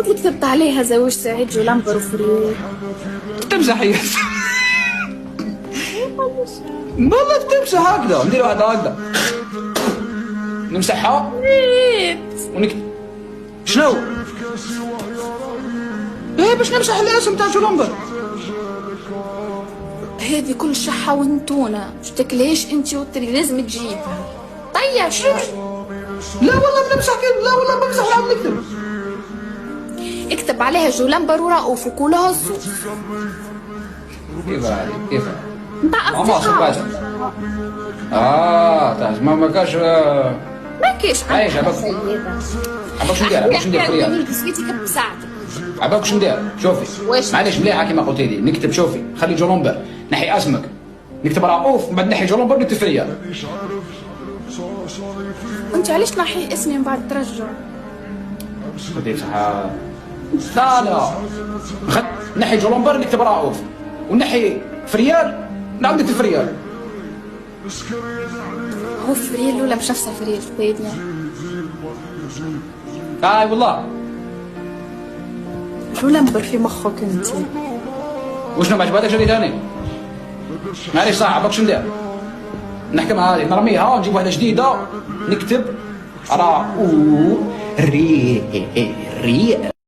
قلت لك كتبت عليها زواج سعيد جولامبر وفريد. تمزح هي. والله تمسح هكذا، ندير واحدة هكذا نمسحها شنو؟ ايه باش نمسح الاسم تاع جولامبر. هذه كل شحة وانتونة، مش تاكليش انتي وتري لازم تجيبها. طيش. لا والله بنمسح كذا، لا والله بمسح ونعاود نكتب. اكتب عليها جولامبر ورؤوف وكلها الصوص. كيف هذه؟ كيف؟ نتاع ما أصدقاء. تاع ما كاش. ما كاش عايش عباك شو ندير؟ عباك شو ندير فريال؟ عباك شو ندير؟ شوفي معليش مليحة كيما قلتي لي نكتب. شوفي خلي جولامبر نحي اسمك، نكتب رؤوف من بعد نحي جولامبر نكتب فريال. انت علاش نحي اسمي من بعد ترجع؟ خدي صح. لا نحي جولامبر نكتب رؤوف، ونحي فريال نعاود نكتب فريال. هو فريال ولا مش نفسها فريال فايدني؟ والله جولامبر في مخك انت. وشنو ما عجبتك شري ثاني؟ معليش صح عباك شو ندير؟ نحكمها هذه نرميها ونجيب واحدة جديدة نكتب رؤوف ري